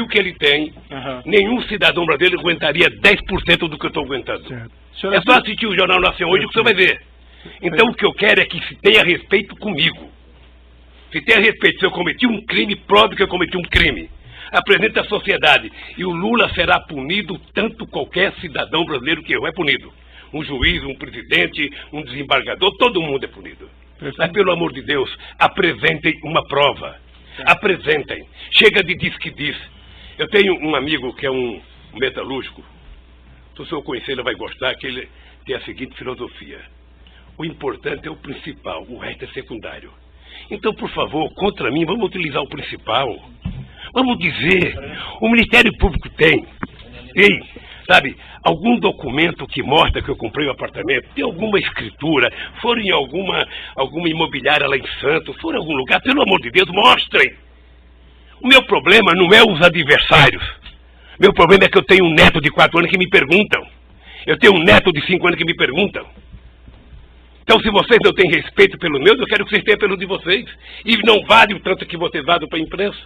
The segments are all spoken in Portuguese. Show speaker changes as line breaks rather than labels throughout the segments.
o que ele tem, nenhum cidadão brasileiro aguentaria 10% do que eu estou aguentando. É só assistir o Jornal Nacional hoje que você vai ver. Então o que eu quero é que se tenha respeito comigo. Se tenha respeito, se eu cometi um crime, prove que eu cometi um crime. Apresente à sociedade. E o Lula será punido tanto qualquer cidadão brasileiro que eu é punido. Um juiz, um presidente, um desembargador, todo mundo é punido. Mas pelo amor de Deus, apresentem uma prova. Apresentem. Chega de diz que diz. Eu tenho um amigo que é um metalúrgico. Se o senhor conhecer, ele vai gostar, que ele tem a seguinte filosofia. O importante é o principal, o resto é secundário. Então, por favor, contra mim, vamos utilizar o principal. Vamos dizer, o Ministério Público tem, sabe, algum documento que mostra que eu comprei o apartamento, tem alguma escritura, foram em alguma imobiliária lá em Santos, foram em algum lugar, pelo amor de Deus, mostrem. O meu problema não é os adversários. Meu problema é que eu tenho um neto de 4 anos que me perguntam. Eu tenho um neto de 5 anos que me perguntam. Então, se vocês não têm respeito pelos meus, eu quero que vocês tenham pelo de vocês. E não vale o tanto que vocês vadam para a imprensa.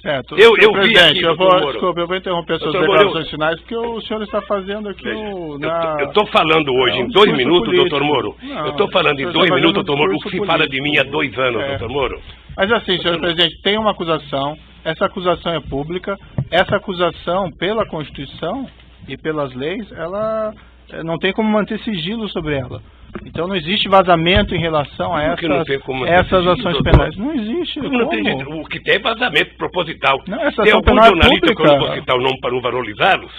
Certo.
Eu vi aqui,
desculpa, eu vou interromper suas declarações finais, porque o senhor está fazendo aqui
Eu estou falando hoje em 2 minutos, doutor Moro. Eu estou falando em 2 minutos, doutor Moro, o que se fala de mim há 2 anos, doutor Moro.
Mas assim, senhor presidente, tem uma acusação, essa acusação é pública, essa acusação, pela Constituição e pelas leis, ela não tem como manter sigilo sobre ela. Então não existe vazamento em relação a essas ações penais. Não existe.
Não tem jeito. O que tem é vazamento proposital.
Não, essa
tem
ação
algum
penal
jornalista,
é
que eu não vou citar o nome para não valorizá-los,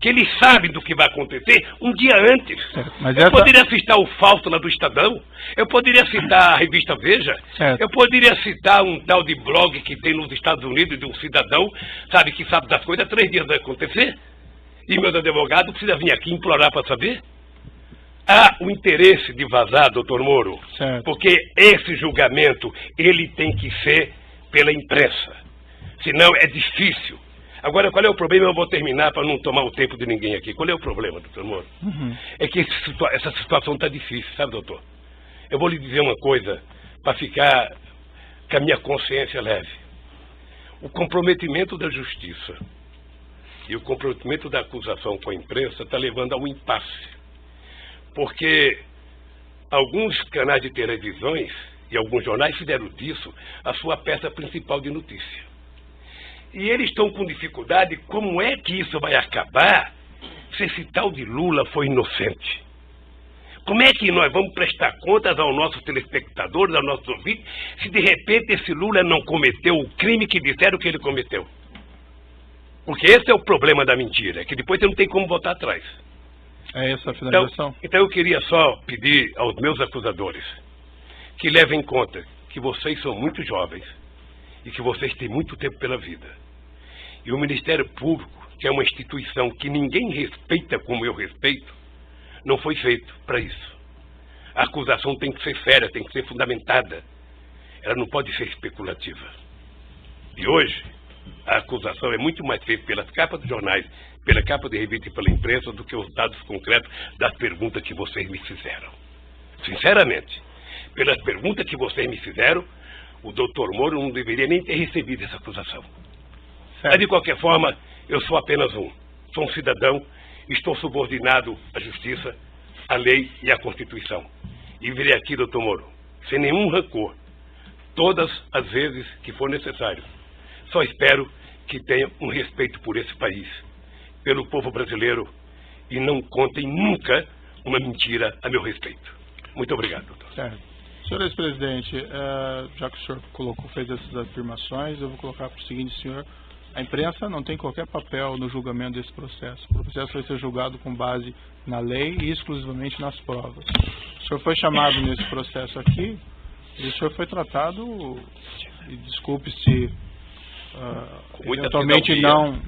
que eles sabem do que vai acontecer um dia antes. Eu poderia citar o Fausto lá do Estadão, eu poderia citar a revista Veja, eu poderia citar um tal de blog que tem nos Estados Unidos de um cidadão, sabe, que sabe das coisas 3 dias vai acontecer, e meus advogados precisam vir aqui implorar para saber. Há o interesse de vazar, doutor Moro, porque esse julgamento, ele tem que ser pela imprensa. Senão é difícil. Agora, qual é o problema? Eu vou terminar para não tomar o tempo de ninguém aqui. Qual é o problema, doutor Moro? É que essa situação está difícil, sabe, doutor? Eu vou lhe dizer uma coisa, para ficar com a minha consciência leve. O comprometimento da justiça e o comprometimento da acusação com a imprensa está levando a um impasse. Porque alguns canais de televisões e alguns jornais fizeram disso a sua peça principal de notícia. E eles estão com dificuldade, como é que isso vai acabar se esse tal de Lula foi inocente? Como é que nós vamos prestar contas aos nossos telespectadores, aos nossos ouvintes, se de repente esse Lula não cometeu o crime que disseram que ele cometeu? Porque esse é o problema da mentira, que depois você não tem como voltar atrás.
É essa a finalização?
Então eu queria só pedir aos meus acusadores que levem em conta que vocês são muito jovens e que vocês têm muito tempo pela vida. E o Ministério Público, que é uma instituição que ninguém respeita como eu respeito, não foi feito para isso. A acusação tem que ser séria, tem que ser fundamentada. Ela não pode ser especulativa. E hoje, a acusação é muito mais feita pelas capas dos jornais, pela capa de revista e pela imprensa, do que os dados concretos das perguntas que vocês me fizeram. Sinceramente, pelas perguntas que vocês me fizeram, o doutor Moro não deveria nem ter recebido essa acusação. Mas, de qualquer forma, eu sou apenas sou um cidadão, estou subordinado à justiça, à lei e à Constituição. E virei aqui, doutor Moro, sem nenhum rancor, todas as vezes que for necessário. Só espero que tenha um respeito por esse país, pelo povo brasileiro, e não contem nunca uma mentira a meu respeito. Muito obrigado, doutor.
Senhor ex-presidente, já que o senhor fez essas afirmações, eu vou colocar para o seguinte, senhor: a imprensa não tem qualquer papel no julgamento desse processo. O processo vai ser julgado com base na lei e exclusivamente nas provas. O senhor foi chamado nesse processo aqui e o senhor foi tratado, e desculpe se eventualmente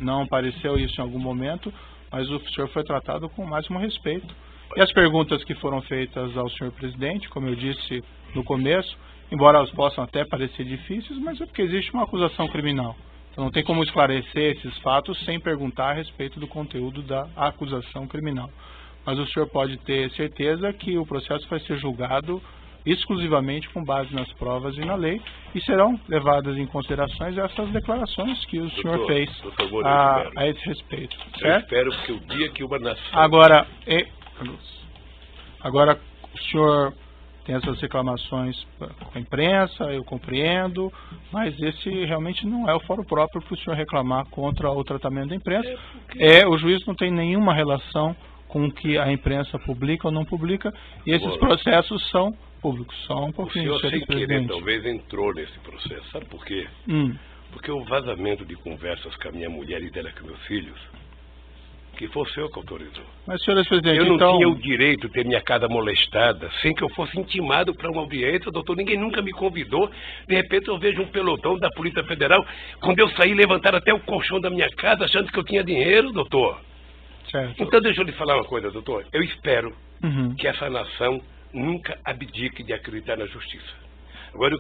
não apareceu isso em algum momento, mas o senhor foi tratado com o máximo respeito. E as perguntas que foram feitas ao senhor presidente, como eu disse no começo, embora elas possam até parecer difíceis, mas é porque existe uma acusação criminal. Então não tem como esclarecer esses fatos sem perguntar a respeito do conteúdo da acusação criminal. Mas o senhor pode ter certeza que o processo vai ser julgado exclusivamente com base nas provas e na lei, e serão levadas em considerações essas declarações que o senhor fez a esse respeito.
Eu espero que o dia que uma nação...
Agora, o senhor tem essas reclamações com a imprensa, eu compreendo, mas esse realmente não é o fórum próprio para o senhor reclamar contra o tratamento da imprensa. O juiz não tem nenhuma relação com o que a imprensa publica ou não publica, e esses processos são públicos. Só um pouquinho,
o senhor, sem querer, talvez entrou nesse processo. Sabe por quê? Porque o vazamento de conversas com a minha mulher e dela com meus filhos, que foi o senhor que autorizou.
Mas, senhor presidente,
eu não tinha o direito de ter minha casa molestada sem que eu fosse intimado para uma audiência, doutor. Ninguém nunca me convidou. De repente eu vejo um pelotão da Polícia Federal. Quando eu saí, levantaram até o colchão da minha casa achando que eu tinha dinheiro, doutor.
Certo.
Então deixa eu lhe falar uma coisa, doutor. Eu espero que essa nação nunca abdique de acreditar na justiça. Agora,